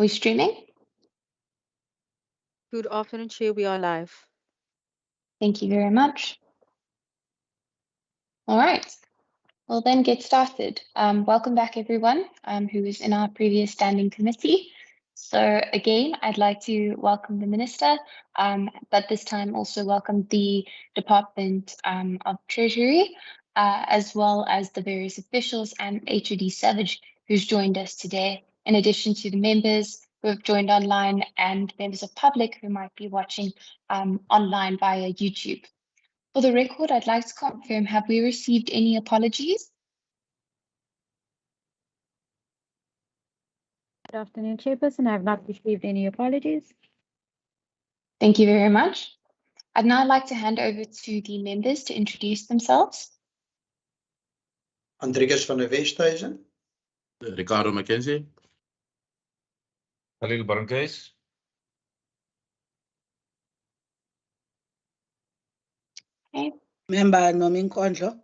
we streaming? Good afternoon, Chair. We are live. Thank you very much. All right, we'll then get started. Welcome back, everyone who was in our previous standing committee. So again, I'd like to welcome the Minister, but this time also welcome the Department of Treasury, as well as the various officials and HOD Savage who's joined us today, in addition to the members who have joined online and members of public who might be watching online via YouTube. For the record, I'd like to confirm, have we received any apologies? Good afternoon, Chairperson. I have not received any apologies. Thank you very much. I'd now like to hand over to the members to introduce themselves. Andreas van der Westhuizen. Ricardo Mackenzie. Khalil Barnkhuis. Okay. Member Nomin Kondlo.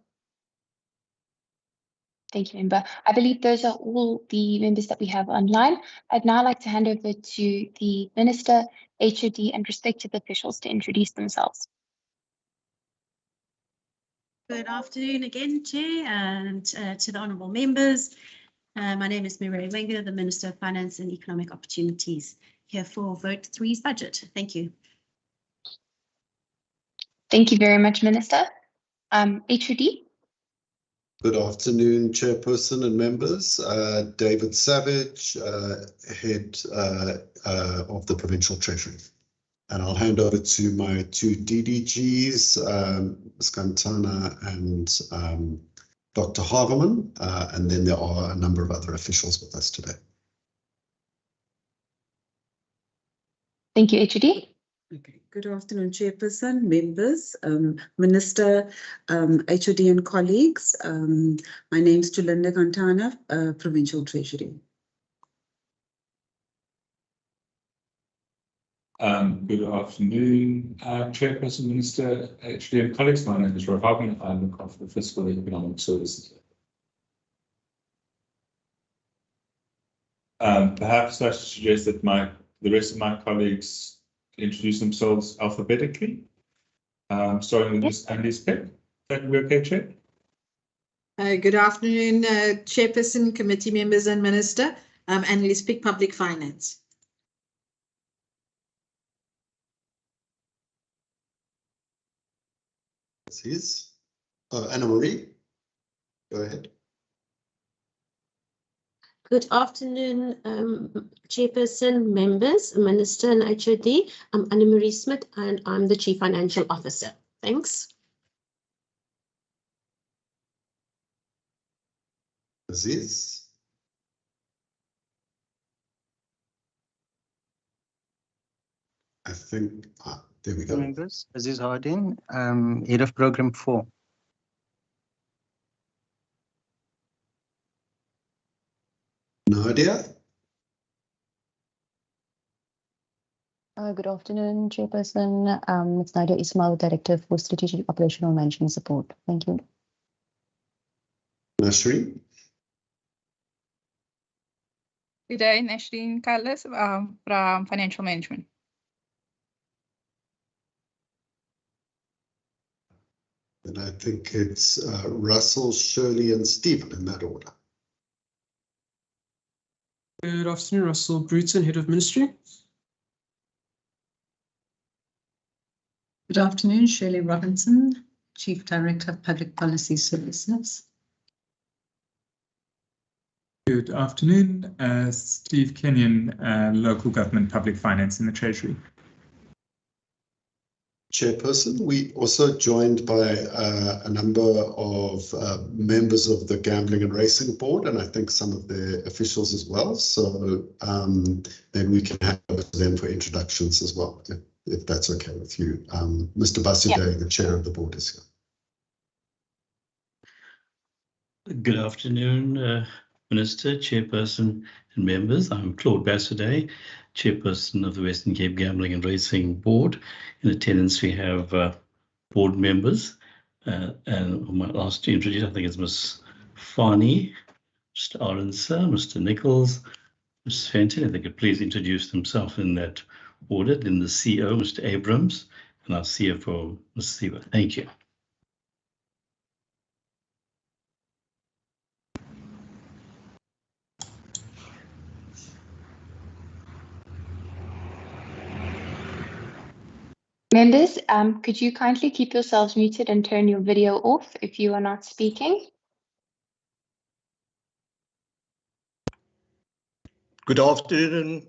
Thank you, Member. I believe those are all the members that we have online. I'd now like to hand over to the Minister, HOD, and respective officials to introduce themselves. Good afternoon again, Chair, and to the honourable members. My name is Mireille Wenger, the Minister of Finance and Economic Opportunities, here for Vote 3's budget. Thank you. Thank you very much, Minister. HOD. Good afternoon, Chairperson and members. David Savage, Head of the Provincial Treasury. And I'll hand over to my two DDGs, Ms. Cantana and Dr. Haverman, and then there are a number of other officials with us today. Thank you, HOD. Okay. Good afternoon, Chairperson, members, Minister, HOD and colleagues. My name is Julinda Cantana, Provincial Treasury. Good afternoon, Chairperson, Minister, HOD and colleagues. My name is Roy Hartman. I look after fiscal and economic services. Perhaps I should suggest that the rest of my colleagues introduce themselves alphabetically, starting with Ms. Andy Speck. That would be okay, Chair? Good afternoon, Chairperson, committee members and Minister. Andy Speck, Public Finance. This is Anna Marie. Go ahead. Good afternoon, Chairperson, members, Minister and HOD. I'm Anna Marie Smith and I'm the Chief Financial Officer. Thanks. Aziz. I think, there we go. Members, Aziz Hardin, Head of Program 4. Nadia. Good afternoon, Chairperson. It's Nadia Ismail, Director for Strategic Operational Management Support. Thank you. Nasreen. Good day, Nasreen Carlos from Financial Management. And I think it's Russell, Shirley, and Stephen in that order. Good afternoon, Russell Bruton, Head of Ministry. Good afternoon, Shirley Robinson, Chief Director of Public Policy Services. Good afternoon, Steve Kenyon, Local Government Public Finance in the Treasury. Chairperson, we also joined by a number of members of the Gambling and Racing Board, and I think some of their officials as well. So then we can have them for introductions as well, if that's okay with you. Mr. Basuday, the chair of the board, is here. Good afternoon, Minister, Chairperson and members. I'm Claude Basuday, Chairperson of the Western Cape Gambling and Racing Board. In attendance, we have board members, and whom I'll ask to introduce, I think it's Ms. Fani, Mr. Aronsa, Mr. Nichols, Ms. Fenton, if they could please introduce themselves in that order. Then the CEO, Mr. Abrams, and our CFO, Ms. Siva. Thank you. Members, could you kindly keep yourselves muted and turn your video off if you are not speaking? Good afternoon,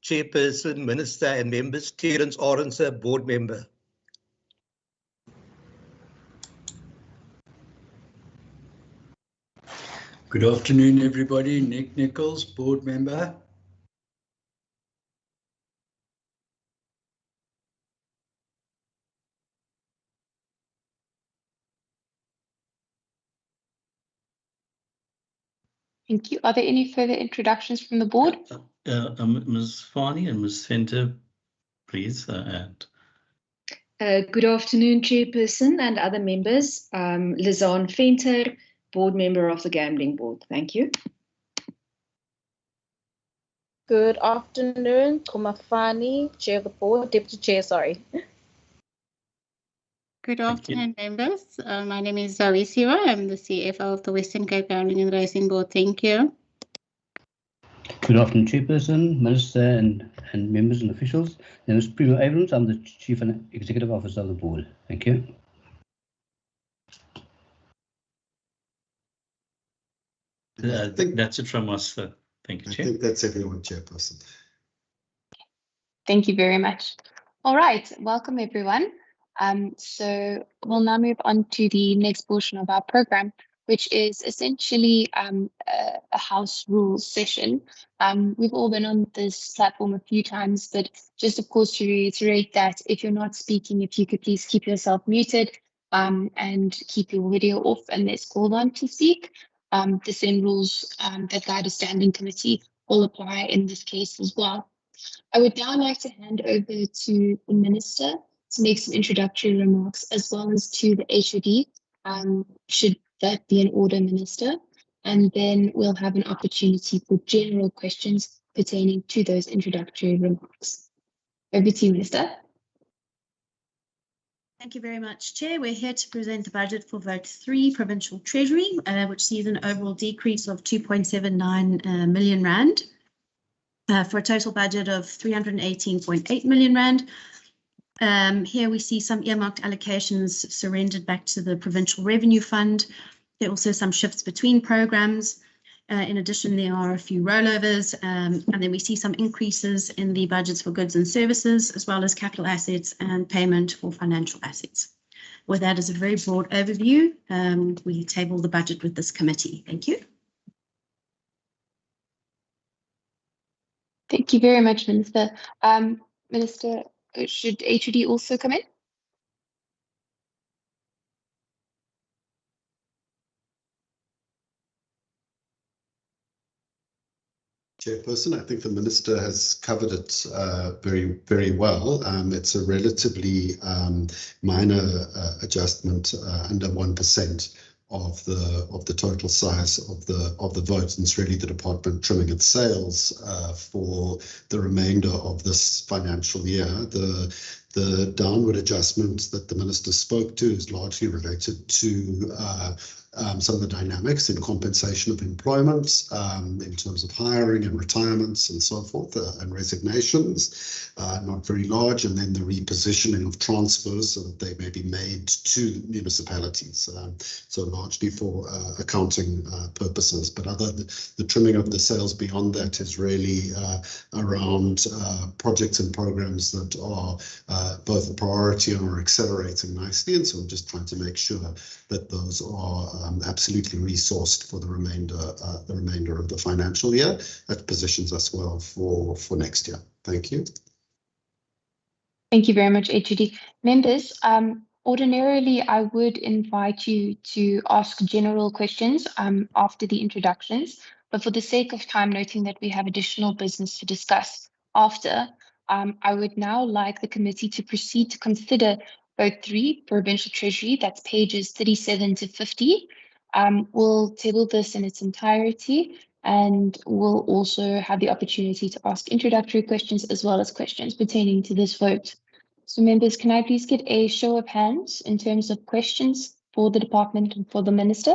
Chairperson, Minister and members. Terence Arendse, Board Member. Good afternoon, everybody. Nick Nichols, Board Member. Thank you. Are there any further introductions from the board? Ms. Farney and Ms. Fenter, please. Good afternoon, Chairperson and other members. Lizanne Fenter, Board Member of the Gambling Board. Thank you. Good afternoon, Kumafani, Chair of the Board, Deputy Chair, sorry. Good afternoon, members. My name is Zoe Siwa. I'm the CFO of the Western Cape Gambling and Racing Board. Thank you. Good afternoon, Chairperson, Minister and members and officials. My name is Primo Abrams. I'm the Chief Executive Officer of the Board. Thank you. I think that's it from us. Thank you, Chair. I think that's everyone, Chairperson. Thank you very much. All right, welcome everyone. So we'll now move on to the next portion of our program, which is essentially a house rules session. We've all been on this platform a few times, but just of course to reiterate that if you're not speaking, if you could please keep yourself muted and keep your video off unless called on to speak. The same rules that guide a standing committee will apply in this case as well. I would now like to hand over to the Minister to make some introductory remarks, as well as to the HOD, should that be in order, Minister. And then we'll have an opportunity for general questions pertaining to those introductory remarks. Over to you, Minister. Thank you very much, Chair. We're here to present the budget for Vote 3, Provincial Treasury, which sees an overall decrease of 2.79 million rand for a total budget of 318.8 million rand. Here we see some earmarked allocations surrendered back to the Provincial Revenue Fund. There are also some shifts between programs. In addition, there are a few rollovers, and then we see some increases in the budgets for goods and services, as well as capital assets and payment for financial assets. With that as a very broad overview, we table the budget with this committee. Thank you. Thank you very much, Minister. Minister, should HOD also come in? Chairperson, I think the Minister has covered it very, very well. It's a relatively minor adjustment, under 1% of the total size of the vote, and it's really the department trimming its sails for the remainder of this financial year. The downward adjustment that the Minister spoke to is largely related to some of the dynamics in compensation of employment, in terms of hiring and retirements and so forth, and resignations, not very large, and then the repositioning of transfers so that they may be made to municipalities, so largely for accounting purposes. But the trimming of the sales beyond that is really around projects and programs that are both a priority and are accelerating nicely, and so I'm just trying to make sure that those are absolutely resourced for the remainder of the financial year. That positions us well for next year. Thank you. Thank you very much, HOD. Members, ordinarily I would invite you to ask general questions after the introductions, but for the sake of time, noting that we have additional business to discuss after, I would now like the committee to proceed to consider Vote 3, Provincial Treasury, that's pages 37 to 50. We'll table this in its entirety, and we'll also have the opportunity to ask introductory questions as well as questions pertaining to this vote. So members, can I please get a show of hands in terms of questions for the department and for the minister?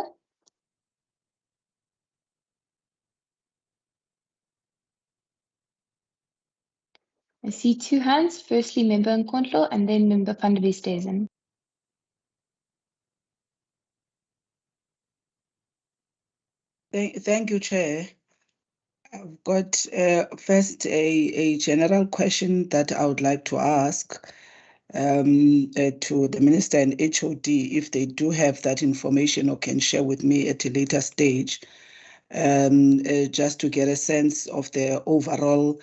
I see 2 hands, firstly Member Nkondlo and then Member van der Westhuizen. Thank you, Chair. I've got first a general question that I would like to ask to the Minister and HOD if they do have that information or can share with me at a later stage, just to get a sense of the overall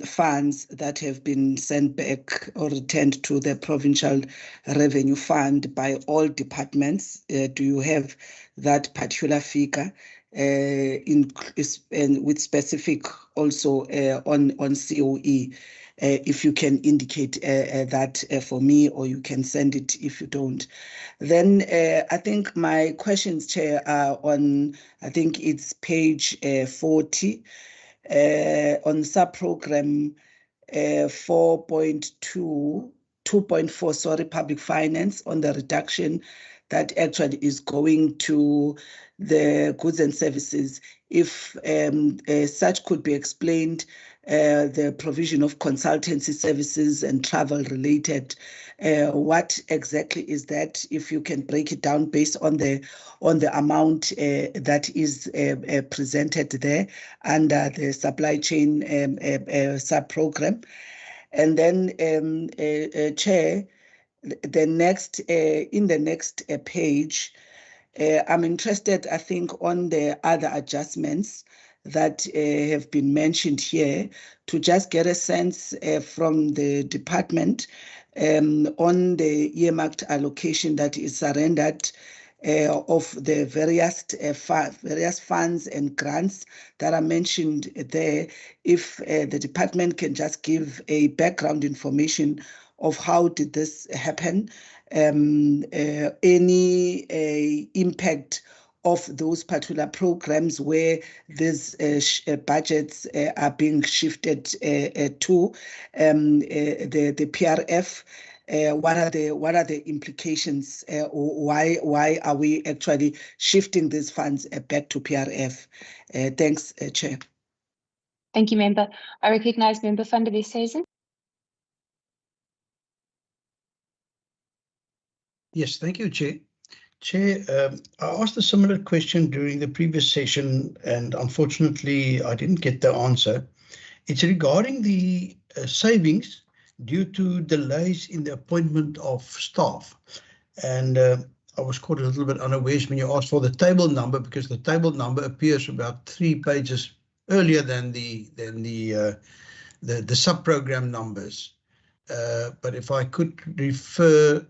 funds that have been sent back or returned to the Provincial Revenue Fund by all departments. Do you have that particular figure and with specific also on COE? If you can indicate that for me, or you can send it if you don't. Then I think my questions, Chair, are on, I think it's page 40 on sub-program 2.4, sorry, public finance, on the reduction that actually is going to the goods and services. If such could be explained, the provision of consultancy services and travel related, what exactly is that? If you can break it down based on the amount that is presented there under the supply chain sub-program. And then, Chair, the next in the next page, I'm interested, I think, on the other adjustments that have been mentioned here, to just get a sense from the department on the earmarked allocation that is surrendered of the various funds and grants that are mentioned there. If the department can just give a background information of how did this happen, any impact of those particular programs where these budgets are being shifted to the PRF. What are the implications? Why are we actually shifting these funds back to PRF? Thanks, Chair. Thank you, Member. I recognize Member van der Westhuizen. Yes, thank you, Chair. Chair, I asked a similar question during the previous session, and unfortunately, I didn't get the answer. It's regarding the savings due to delays in the appointment of staff. And I was caught a little bit unawares when you asked for the table number, because the table number appears about 3 pages earlier than the sub-program numbers. But if I could refer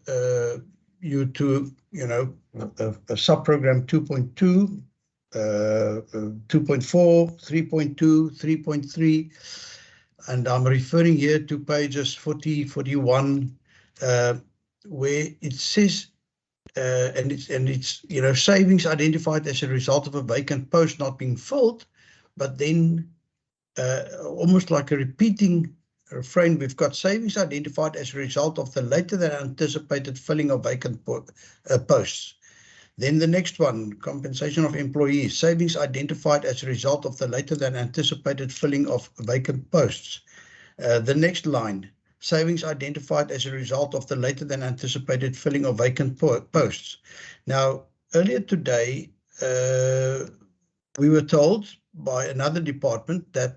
you to, a sub-program 2.2, 2.4, 3.2, 3.3, and I'm referring here to pages 40, 41, where it says, and it's savings identified as a result of a vacant post not being filled, but then almost like a repeating refrain, we've got savings identified as a result of the later than anticipated filling of vacant posts. Then the next one, compensation of employees, savings identified as a result of the later than anticipated filling of vacant posts. The next line, savings identified as a result of the later than anticipated filling of vacant posts. Now, earlier today, we were told by another department that,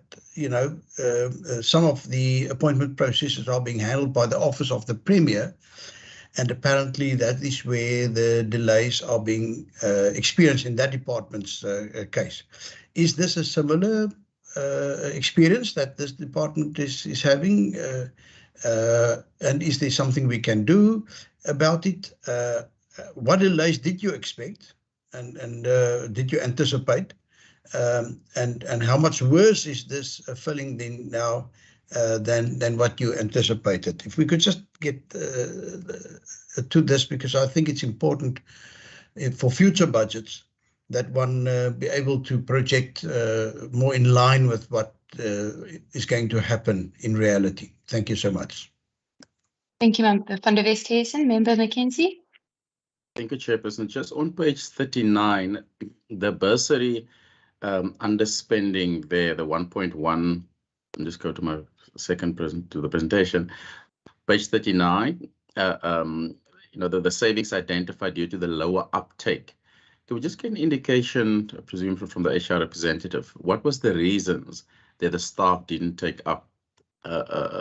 some of the appointment processes are being handled by the Office of the Premier, and apparently that is where the delays are being experienced in that department's case. Is this a similar experience that this department is having? And is there something we can do about it? What delays did you expect, and did you anticipate? And how much worse is this filling then now than what you anticipated? If we could just get to this, because I think it's important for future budgets that one be able to project more in line with what is going to happen in reality. Thank you so much. Thank you, Member van der Westhuizen. Member Mackenzie. Thank you, Chairperson. Just on page 39, the bursary underspending there, the 1.1. I'll just go to my second presentation. Page 39. The savings identified due to the lower uptake. Can we just get an indication, presumably from the HR representative, what was the reasons that the staff didn't take up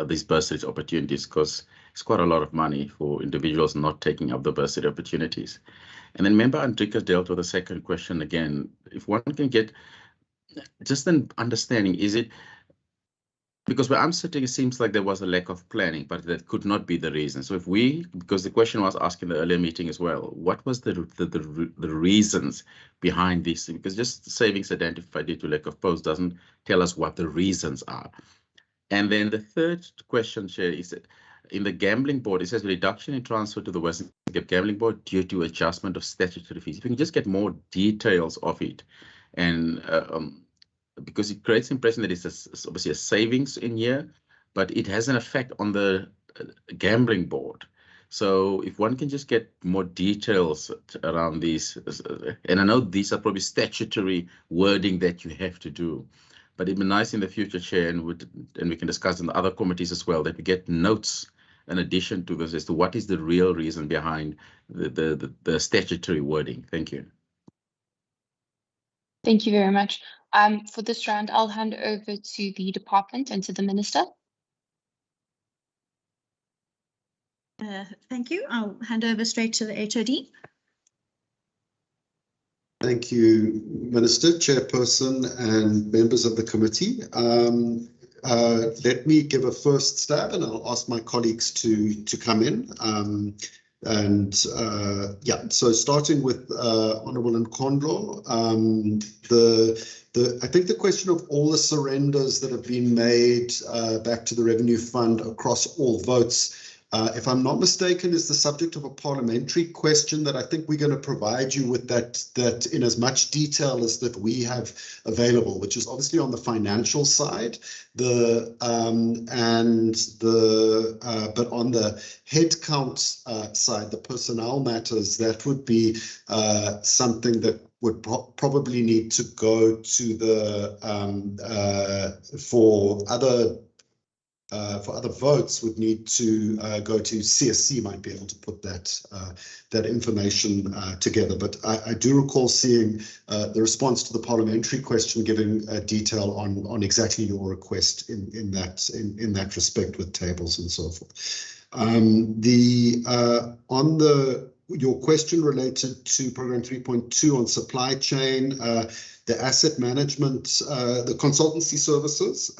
these bursary opportunities? Because it's quite a lot of money for individuals not taking up the bursary opportunities. And then Member Andrika dealt with the second question again. If one can get just an understanding, is it because where I'm sitting, it seems like there was a lack of planning, but that could not be the reason. So if because the question was asked in the earlier meeting as well, what was the reasons behind these things? Because just savings identified due to lack of posts doesn't tell us what the reasons are. And then the third question, Chair, is that in the gambling board, it says reduction in transfer to the Western Cape Gambling Board due to adjustment of statutory fees. If we can just get more details of it, and because it creates the impression that it's obviously a savings in here, but it has an effect on the gambling board. So if one can just get more details around these, and I know these are probably statutory wording that you have to do, but it'd be nice in the future, Chair, and we can discuss in the other committees as well, that we get notes in addition to this as to what is the real reason behind the statutory wording. Thank you. Thank you very much. For this round, I'll hand over to the department and to the Minister. Thank you. I'll hand over straight to the HOD. Thank you, Minister, Chairperson, and members of the committee. Let me give a first stab, and I'll ask my colleagues to come in. So starting with Honourable Nkondlo, I think the question of all the surrenders that have been made back to the Revenue Fund across all votes, if I'm not mistaken, is the subject of a parliamentary question that I think we're going to provide you with that in as much detail as that we have available, which is obviously on the financial side, but on the headcount side, the personnel matters, that would be something that would probably need to go to the for other votes would need to go to CSC, might be able to put that information together. But I do recall seeing the response to the parliamentary question giving detail on exactly your request in that respect with tables and so forth. Your question related to program 3.2 on supply chain, the asset management, the consultancy services.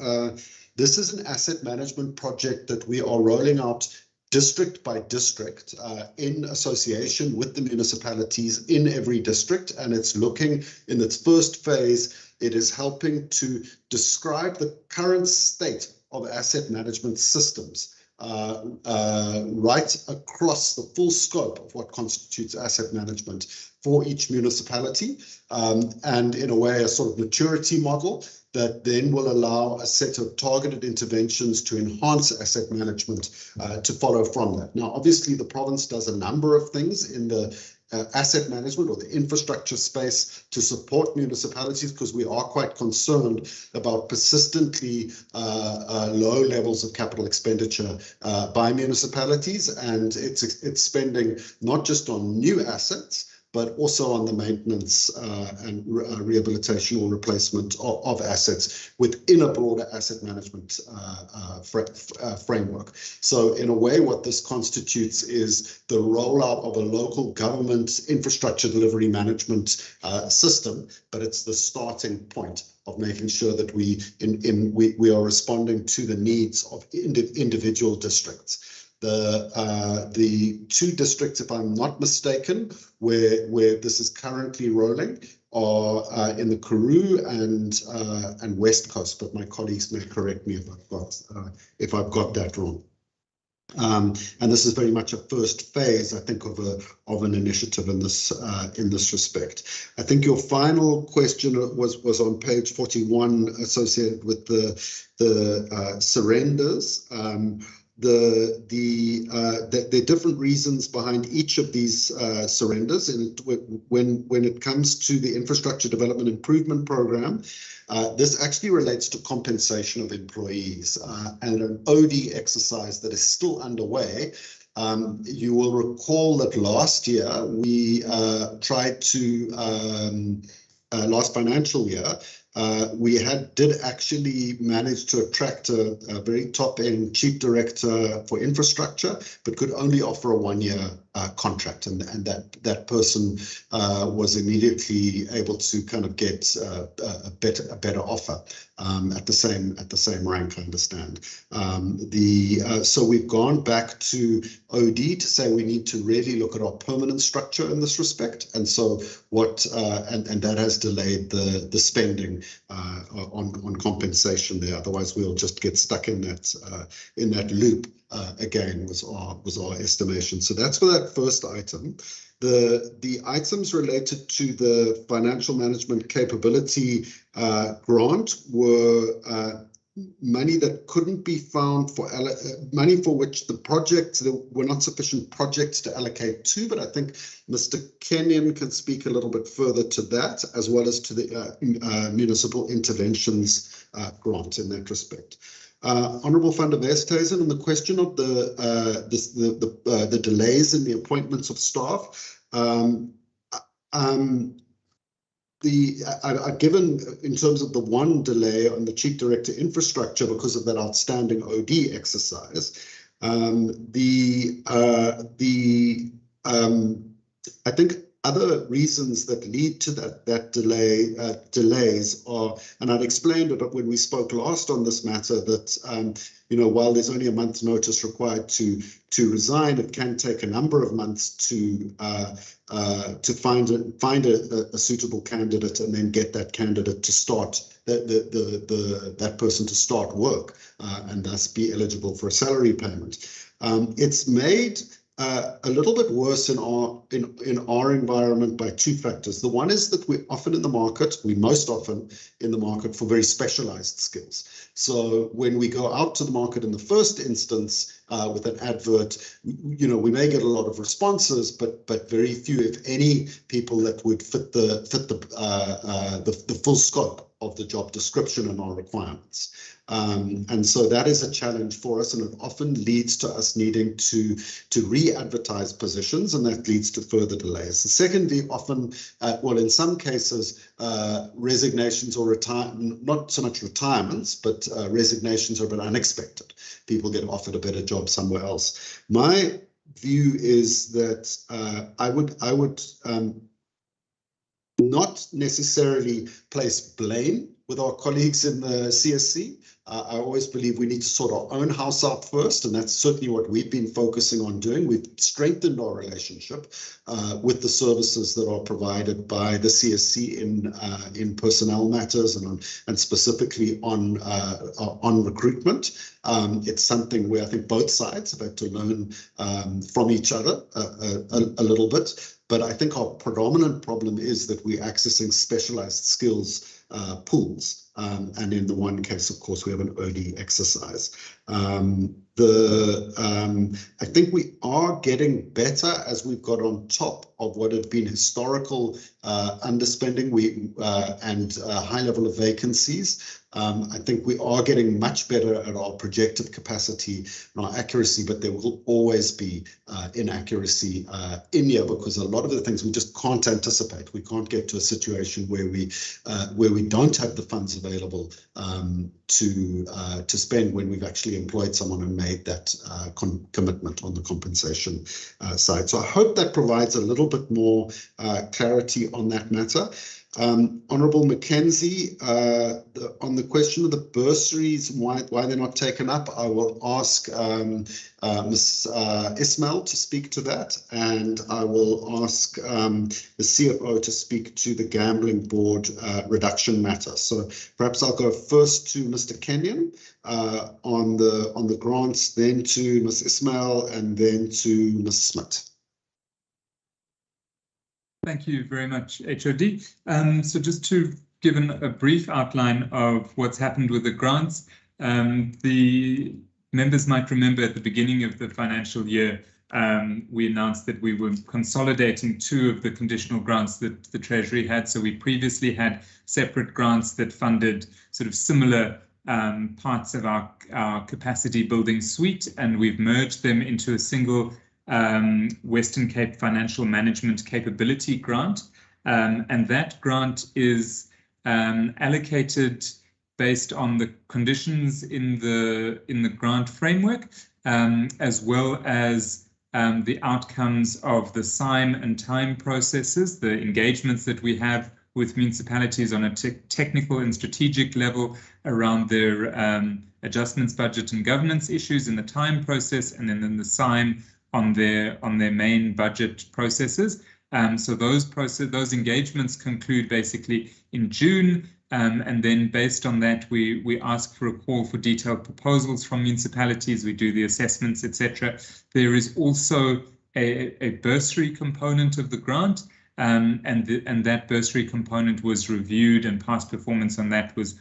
This is an asset management project that we are rolling out district by district in association with the municipalities in every district. And it's looking, in its first phase, it is helping to describe the current state of asset management systems right across the full scope of what constitutes asset management for each municipality, and in a way a sort of maturity model that then will allow a set of targeted interventions to enhance asset management to follow from that. Now, obviously, the province does a number of things in the asset management or the infrastructure space to support municipalities, because we are quite concerned about persistently low levels of capital expenditure by municipalities, and it's spending not just on new assets, but also on the maintenance and rehabilitation or replacement of assets within a broader asset management framework. So in a way, what this constitutes is the rollout of a local government infrastructure delivery management system, but it's the starting point of making sure that we are responding to the needs of individual districts. The two districts, if I'm not mistaken, where this is currently rolling are in the Karoo and West Coast, but my colleagues may correct me if I've got that wrong. And this is very much a first phase, I think, of an initiative in this respect. I think your final question was on page 41, associated with the surrenders. There are different reasons behind each of these surrenders, and when it comes to the Infrastructure Development Improvement Program, this actually relates to compensation of employees and an OD exercise that is still underway. You will recall that last year we tried to, last financial year, we did actually manage to attract a very top-end chief director for infrastructure, but could only offer a one-year contract, and that person was immediately able to kind of get a better offer at the same rank, I understand. So we've gone back to OD to say we need to really look at our permanent structure in this respect, and so and that has delayed the spending on compensation there. Otherwise, we'll just get stuck in that loop again. Was our estimation. So that's for that first item. The items related to the financial management capability grant were money that couldn't be found for money for which there were not sufficient projects to allocate to, but I think Mr. Kenyon can speak a little bit further to that, as well as to the municipal interventions grant in that respect. Honourable van der Westhuizen, on the question of the delays in the appointments of staff, I've given, in terms of the one delay on the Chief Director Infrastructure because of that outstanding OD exercise, I think other reasons that lead to that delays are, and I'd explained it when we spoke last on this matter, that while there's only a month's notice required to resign, it can take a number of months to find a suitable candidate and then get that candidate to start that person to start work and thus be eligible for a salary payment. It's made a little bit worse in our environment by two factors. The one is that we're most often in the market for very specialized skills. So when we go out to the market in the first instance with an advert, we may get a lot of responses, but very few, if any, people that would fit the full scope of the job description and our requirements. And so that is a challenge for us, and it often leads to us needing to re-advertise positions, and that leads to further delays. Secondly, often, in some cases, resignations or not so much retirements, but resignations are a bit unexpected. People get offered a better job somewhere else. My view is that I would not necessarily place blame with our colleagues in the CSC. I always believe we need to sort our own house out first, and that's certainly what we've been focusing on doing. We've strengthened our relationship with the services that are provided by the CSC in personnel matters and specifically on recruitment. It's something where I think both sides have had to learn from each other a little bit. But I think our predominant problem is that we're accessing specialized skills pools. And in the one case, of course, we have an OD exercise. I think we are getting better as we've got on top of what had been historical underspending and high level of vacancies. I think we are getting much better at our projected capacity and our accuracy, but there will always be inaccuracy in here because a lot of the things we just can't anticipate. We can't get to a situation where we don't have the funds available to spend when we've actually employed someone and made that commitment on the compensation side. So I hope that provides a little bit more clarity on that matter. Honourable Mackenzie, on the question of the bursaries, why they're not taken up, I will ask Ms. Ismail to speak to that, and I will ask the CFO to speak to the Gambling Board reduction matter. So perhaps I'll go first to Mr. Kenyon on the grants, then to Ms. Ismail, and then to Ms. Smith. Thank you very much, HOD. So just to give a brief outline of what's happened with the grants, the members might remember at the beginning of the financial year, we announced that we were consolidating 2 of the conditional grants that the Treasury had. So we previously had separate grants that funded sort of similar parts of our capacity building suite, and we've merged them into a single Western Cape Financial Management Capability Grant, and that grant is allocated based on the conditions in the grant framework, as well as the outcomes of the SIME and time processes, the engagements that we have with municipalities on a technical and strategic level around their adjustments, budget and governance issues in the time process, and then in the SIME on their main budget processes. So those engagements conclude basically in June, and then based on that we ask for a call for detailed proposals from municipalities. We do the assessments, etc. There is also a bursary component of the grant, and that bursary component was reviewed, and past performance on that was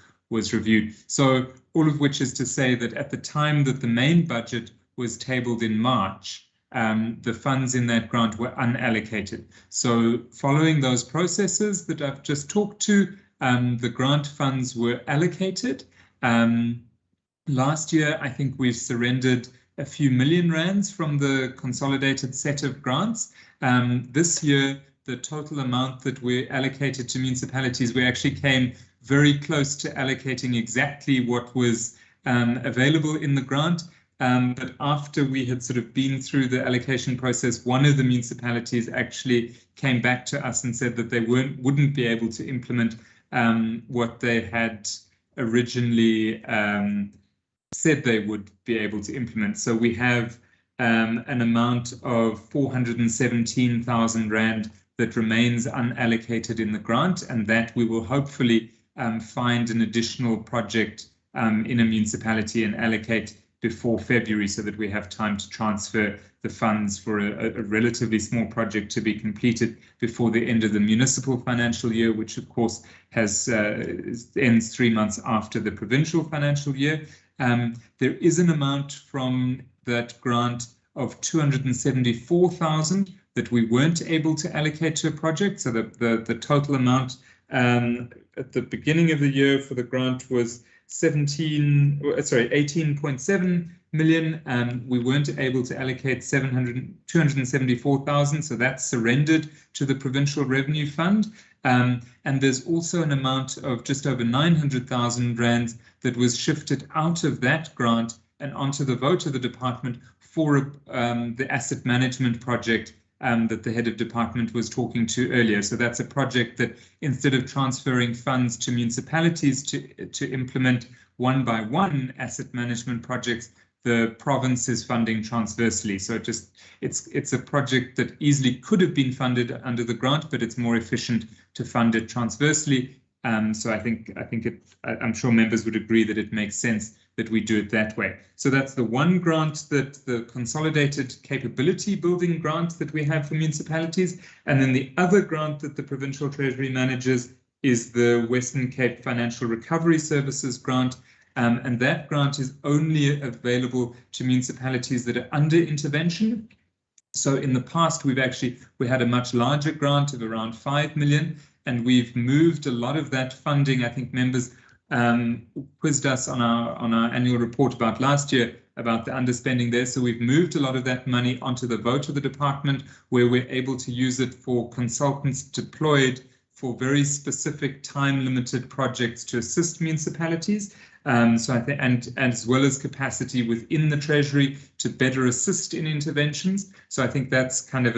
reviewed. So all of which is to say that at the time that the main budget was tabled in March, the funds in that grant were unallocated. So following those processes that I've just talked to, the grant funds were allocated. Last year, I think we've surrendered a few million rands from the consolidated set of grants. This year, the total amount that we allocated to municipalities, we actually came very close to allocating exactly what was available in the grant. But after we had sort of been through the allocation process, one of the municipalities actually came back to us and said that they wouldn't be able to implement what they had originally said they would be able to implement. So we have an amount of 417,000 Rand that remains unallocated in the grant, and that we will hopefully find an additional project in a municipality and allocate before February, so that we have time to transfer the funds for a relatively small project to be completed before the end of the municipal financial year, which of course ends 3 months after the provincial financial year. There is an amount from that grant of 274,000 that we weren't able to allocate to a project. So the total amount at the beginning of the year for the grant was 18.7 million. We weren't able to allocate 274,000, so that's surrendered to the Provincial Revenue Fund. And there's also an amount of just over 900,000 Rand that was shifted out of that grant and onto the vote of the department for the asset management project that the head of department was talking to earlier. So that's a project that, instead of transferring funds to municipalities to implement one by one asset management projects, the province is funding transversely. So it's a project that easily could have been funded under the grant, but it's more efficient to fund it transversely. So I'm sure members would agree that it makes sense that we do it that way. So that's the one grant, that the consolidated capability building grant that we have for municipalities. And then the other grant that the Provincial Treasury manages is the Western Cape Financial Recovery Services grant. And that grant is only available to municipalities that are under intervention. So in the past, we had a much larger grant of around 5 million, and we've moved a lot of that funding. I think members quizzed us on our annual report about last year about the underspending there. So we've moved a lot of that money onto the vote of the department, where we're able to use it for consultants deployed for very specific time-limited projects to assist municipalities. So I think, and as well as capacity within the Treasury to better assist in interventions. So I think that's kind of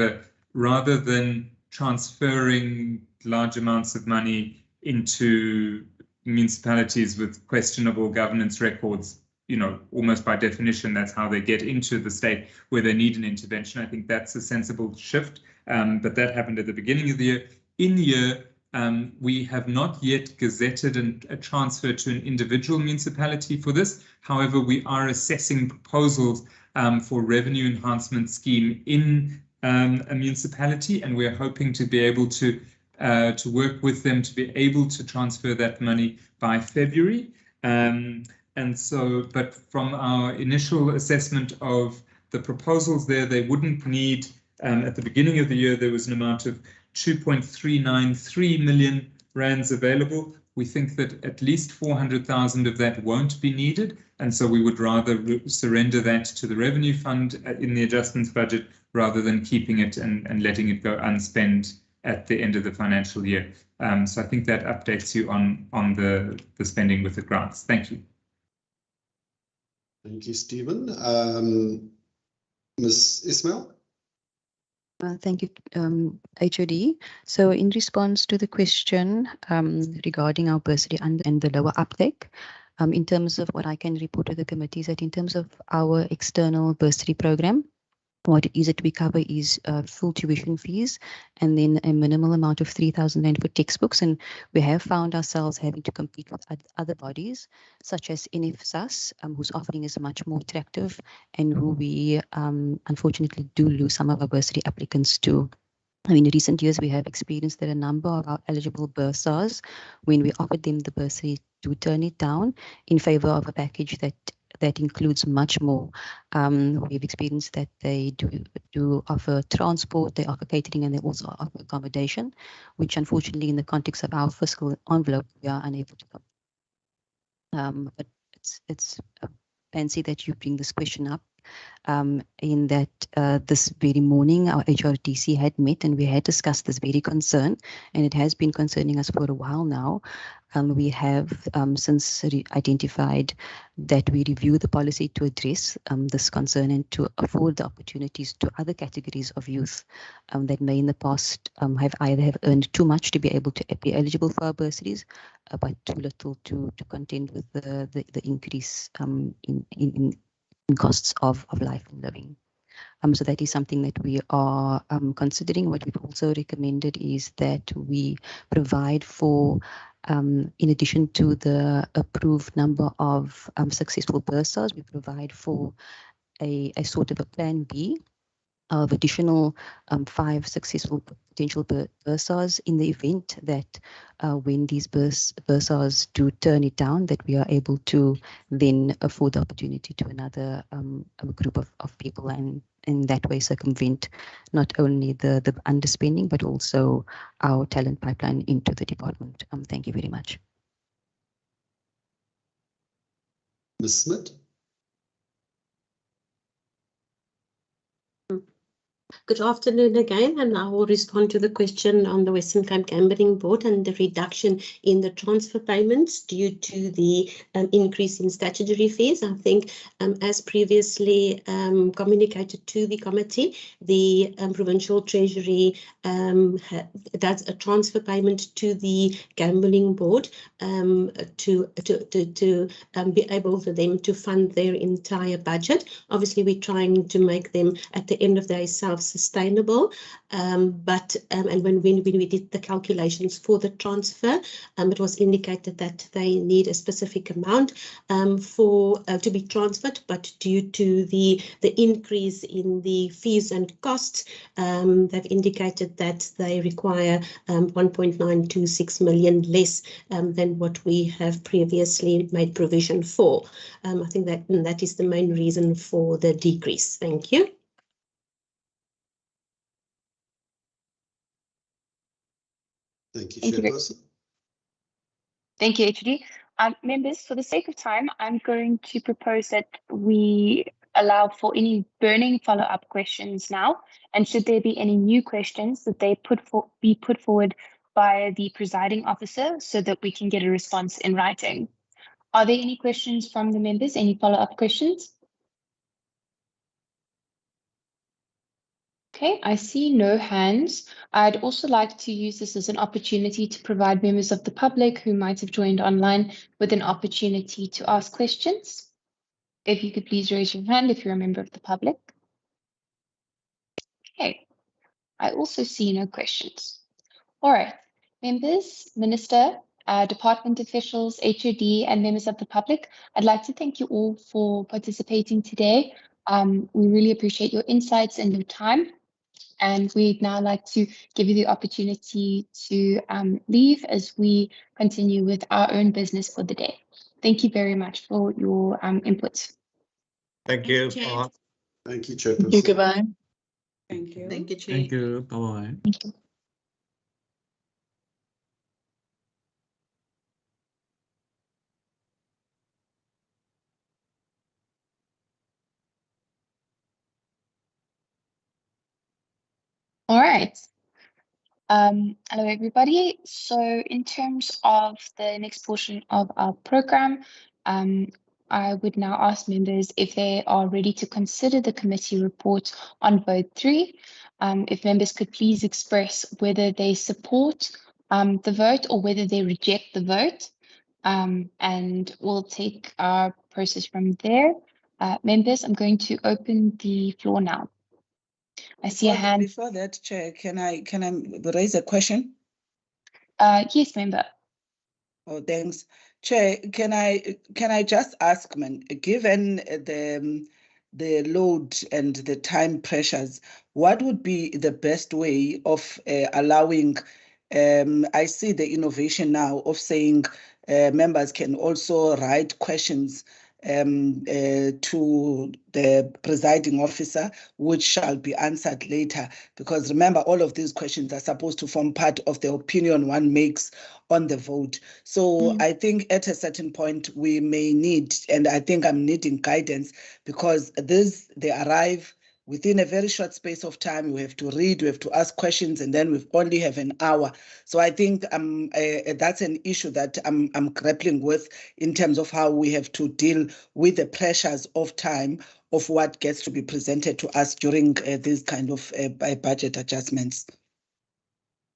rather than transferring large amounts of money into municipalities with questionable governance records, you know, almost by definition, that's how they get into the state where they need an intervention. I think that's a sensible shift, but that happened at the beginning of the year. In year, we have not yet gazetted a transfer to an individual municipality for this. However, we are assessing proposals for revenue enhancement scheme in a municipality, and we're hoping to be able to work with them to be able to transfer that money by February. And so, but from our initial assessment of the proposals there, they wouldn't need, at the beginning of the year, there was an amount of 2.393 million rands available. We think that at least 400,000 of that won't be needed. And so we would rather surrender that to the revenue fund in the adjustments budget rather than keeping it and letting it go unspent at the end of the financial year. So I think that updates you on the spending with the grants. Thank you. Thank you, Stephen. Ms. Ismail? Thank you, HOD. So in response to the question regarding our bursary and the lower uptake, in terms of what I can report to the committee is that in terms of our external bursary program, what it is that we cover is full tuition fees and then a minimal amount of 3,000 rand for textbooks. And we have found ourselves having to compete with other bodies such as NFSAS, whose offering is much more attractive and who we unfortunately do lose some of our bursary applicants to. I mean, in recent years, we have experienced that a number of our eligible bursars, when we offered them the bursary, to turn it down in favor of a package that includes much more. We've experienced that they do offer transport, they offer catering, and they also offer accommodation, which unfortunately in the context of our fiscal envelope, we are unable to cover. But it's fancy that you bring this question up. In that this very morning our HRDC had met and we had discussed this very concern, and it has been concerning us for a while now. We have since identified that we review the policy to address this concern and to afford the opportunities to other categories of youth that may in the past have either earned too much to be able to be eligible for our bursaries, but too little to contend with the increase in costs of life and living. So that is something that we are considering. What we've also recommended is that we provide for, in addition to the approved number of successful bursars, we provide for a sort of a plan B of additional 5 successful potential bursars in the event that when these bursars do turn it down, that we are able to then afford the opportunity to another group of people, and in that way circumvent not only the underspending but also our talent pipeline into the department. Thank you very much. Ms. Smith? Good afternoon again, and I will respond to the question on the Western Cape Gambling Board and the reduction in the transfer payments due to the increase in statutory fees. I think as previously communicated to the committee, the Provincial Treasury does a transfer payment to the Gambling Board to be able for them to fund their entire budget. Obviously, we're trying to make them at the end of the day self-sustainable, but and when we did the calculations for the transfer, it was indicated that they need a specific amount to be transferred, but due to the increase in the fees and costs, they've indicated that they require 1.926 million less than what we have previously made provision for. I think that is the main reason for the decrease. Thank you. Thank you, Chairperson. Thank you, HOD. Members, for the sake of time, I'm going to propose that we allow for any burning follow-up questions now. And should there be any new questions, that they be put forward by the presiding officer so that we can get a response in writing. Are there any questions from the members? Any follow-up questions? Okay, I see no hands. I'd also like to use this as an opportunity to provide members of the public who might have joined online with an opportunity to ask questions. If you could please raise your hand if you're a member of the public. Okay, I also see no questions. All right, members, Minister, department officials, HOD, and members of the public, I'd like to thank you all for participating today. We really appreciate your insights and your time. And we'd now like to give you the opportunity to leave as we continue with our own business for the day. Thank you very much for your input. Thank you. Chair. Thank you, Chairperson. Goodbye. Thank you. Thank you, Chair. Thank you. Bye-bye. Thank you. All right. Hello, everybody. So in terms of the next portion of our program, I would now ask members if they are ready to consider the committee report on vote 3. If members could please express whether they support the vote or whether they reject the vote. And we'll take our process from there. Members, I'm going to open the floor now. I see a hand. Before that, Chair, can I raise a question? Yes, member. Oh, thanks. Chair, can I just ask, man, given the load and the time pressures, what would be the best way of allowing, I see the innovation now of saying members can also write questions to the presiding officer, which shall be answered later. Because remember, all of these questions are supposed to form part of the opinion one makes on the vote. So I think at a certain point we may need, and I think I'm needing guidance, because they arrive within a very short space of time. We have to read, we have to ask questions, and then we only have an hour. So I think that's an issue that I'm grappling with in terms of how we have to deal with the pressures of time of what gets to be presented to us during these kind of budget adjustments.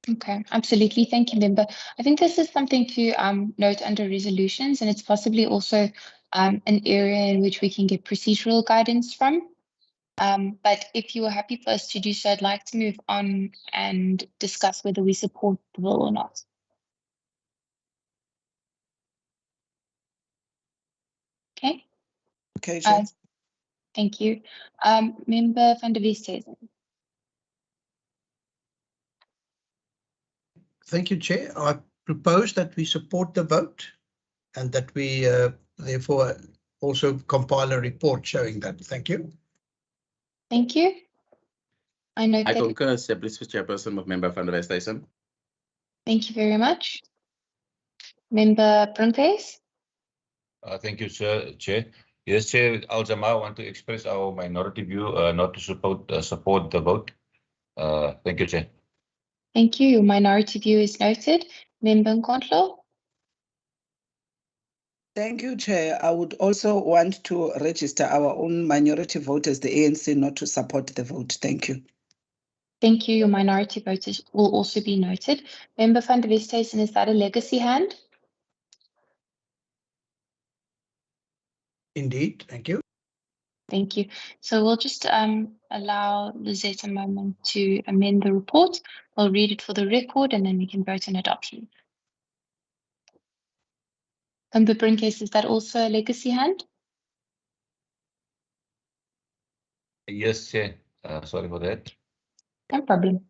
Okay, absolutely. Thank you, member. I think this is something to note under resolutions, and it's possibly also an area in which we can get procedural guidance from. But if you are happy for us to do so, I'd like to move on and discuss whether we support the bill or not. Okay. Okay, Chair. Thank you. Member van der Westhuizen. Thank you, Chair. I propose that we support the vote and that we therefore also compile a report showing that. Thank you. Thank you. I concur, please, Chairperson, with Member van der Westhuizen. Thank you very much. Member Brunkhuis. Thank you, Chair. Yes, Chair, Al-Jama, I want to express our minority view not to support the vote. Thank you, Chair. Thank you. Your minority view is noted. Member Nkondlo. Thank you, Chair. I would also want to register our own minority vote as the ANC not to support the vote. Thank you. Thank you. Your minority vote will also be noted. Member van der Westhuizen, is that a legacy hand? Indeed. Thank you. Thank you. So we'll just allow Lizette a moment to amend the report. We'll read it for the record and then we can vote on adoption. Member Brunkhuis, is that also a legacy hand? Yes, Chair. Sorry for that. No problem.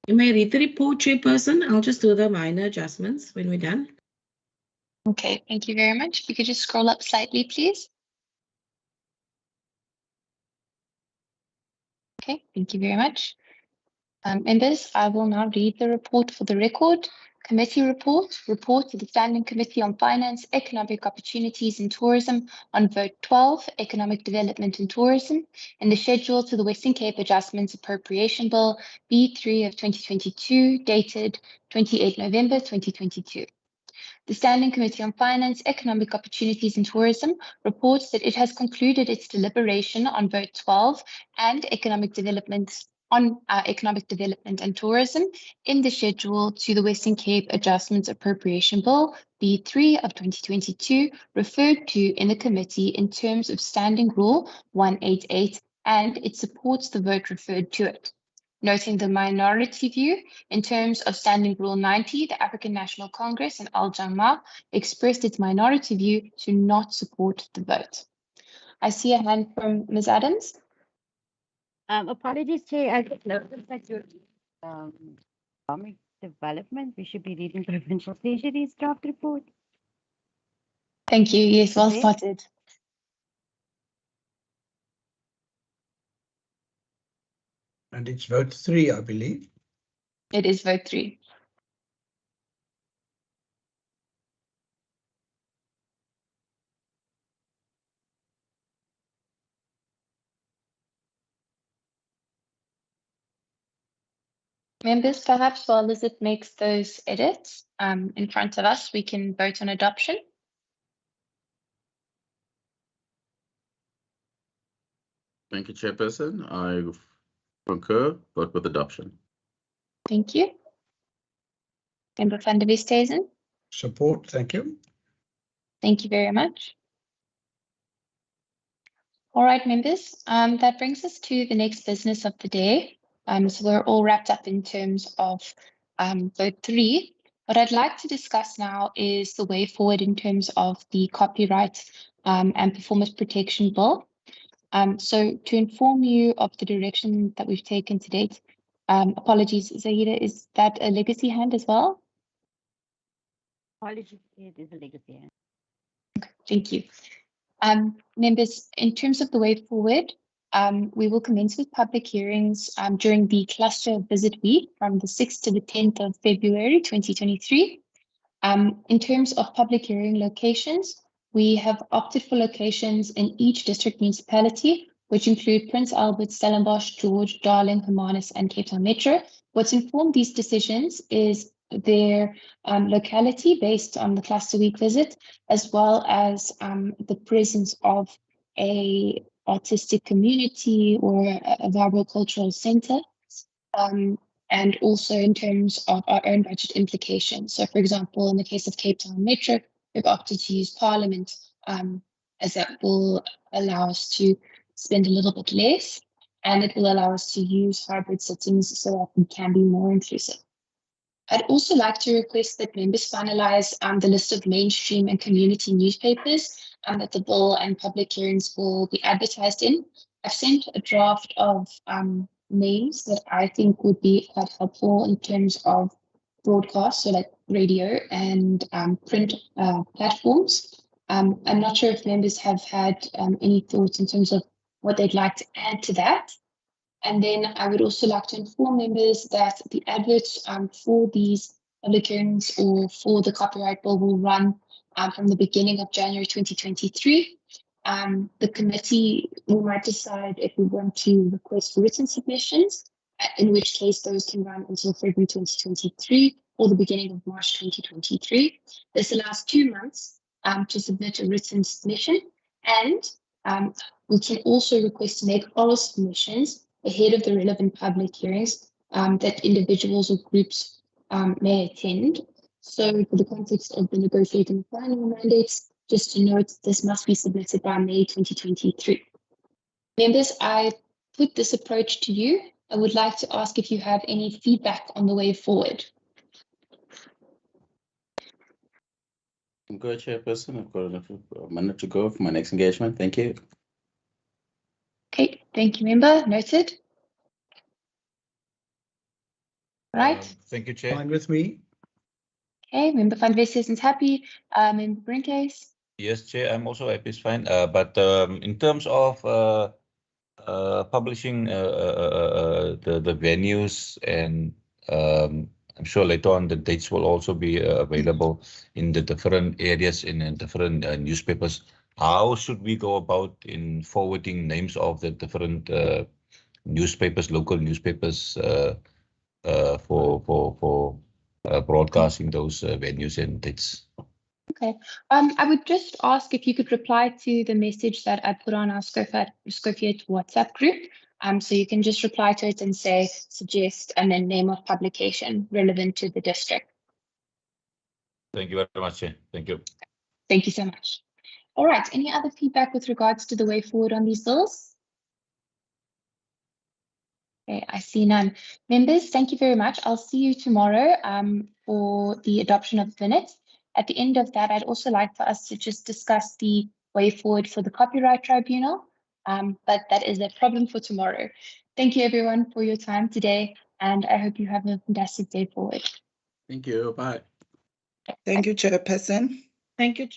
You may read the report, Chairperson. I'll just do the minor adjustments when we're done. Okay, thank you very much. If you could just scroll up slightly, please. Okay, thank you very much. Members, I will now read the report for the record. Committee report to the Standing Committee on Finance, Economic Opportunities and Tourism on Vote 12, Economic Development and Tourism, and the schedule to the Western Cape Adjustments Appropriation Bill B3 of 2022, dated 28 November 2022. The Standing Committee on Finance, Economic Opportunities and Tourism reports that it has concluded its deliberation on Vote 12 and economic development and tourism in the schedule to the Western Cape Adjustments Appropriation Bill B3 of 2022 referred to in the committee in terms of Standing Rule 188, and it supports the vote referred to it. Noting the minority view, in terms of Standing Rule 90, the African National Congress and Al Jama expressed its minority view to not support the vote. I see a hand from Ms. Adams. Apologies, Chair. I just noticed that your economic development, we should be reading Provincial Treasury's draft report. Thank you. Yes, well Okay. spotted. And it's vote 3, I believe. It is vote 3. Members, perhaps while Lizette makes those edits in front of us, we can vote on adoption. Thank you, Chairperson. I concur, vote with adoption. Thank you. Member van der Westhuizen. Support, thank you. Thank you very much. All right, members, that brings us to the next business of the day. So we're all wrapped up in terms of vote 3. What I'd like to discuss now is the way forward in terms of the copyright and performance protection bill. So to inform you of the direction that we've taken to date, apologies, Zahida, is that a legacy hand as well? Apologies, it is a legacy hand. Thank you. Members, in terms of the way forward, we will commence with public hearings during the cluster visit week from the 6th to the 10th of February 2023. In terms of public hearing locations, we have opted for locations in each district municipality, which include Prince Albert, Stellenbosch, George, Darling, Hermanus, and Cape Town Metro. What's informed these decisions is their locality based on the cluster week visit, as well as the presence of a artistic community or a vibrant cultural center, and also in terms of our own budget implications. So for example, in the case of Cape Town Metro, we've opted to use Parliament as that will allow us to spend a little bit less, and it will allow us to use hybrid sittings so that we can be more inclusive. I'd also like to request that members finalize the list of mainstream and community newspapers that the bill and public hearings will be advertised in. I've sent a draft of names that I think would be quite helpful in terms of broadcast, so like radio and print platforms. I'm not sure if members have had any thoughts in terms of what they'd like to add to that. And then I would also like to inform members that the adverts for these public hearings or for the copyright bill will run from the beginning of January 2023. The committee might decide if we want to request written submissions, in which case those can run until February 2023 or the beginning of March 2023. This allows 2 months to submit a written submission, and we can also request to make oral submissions ahead of the relevant public hearings that individuals or groups may attend. So for the context of the negotiating final mandates, just to note, this must be submitted by May 2023. Members, I put this approach to you. I would like to ask if you have any feedback on the way forward. I'm good, Chairperson. I've got a minute to go for my next engagement. Thank you. Okay, thank you, member. Noted. Right? Thank you, Chair. Fine with me. Okay, Member Van Vesthuizen is happy. Member Brinkhuis? Yes, Chair, I'm also happy, it's fine. But in terms of publishing the venues, and I'm sure later on the dates will also be available in the different areas in different newspapers. How should we go about in forwarding names of the different newspapers, local newspapers, for broadcasting those venues and dates? Okay. I would just ask if you could reply to the message that I put on our Scofiat WhatsApp group. So you can just reply to it and say, suggest, and then name of publication relevant to the district. Thank you very much, Chair. Thank you. Thank you so much. All right. Any other feedback with regards to the way forward on these bills? Okay, I see none. Members, thank you very much. I'll see you tomorrow for the adoption of the minutes. At the end of that, I'd also like for us to just discuss the way forward for the Copyright Tribunal, but that is a problem for tomorrow. Thank you everyone for your time today, and I hope you have a fantastic day forward. Thank you. Bye. Thank you, Chairperson. Thank you.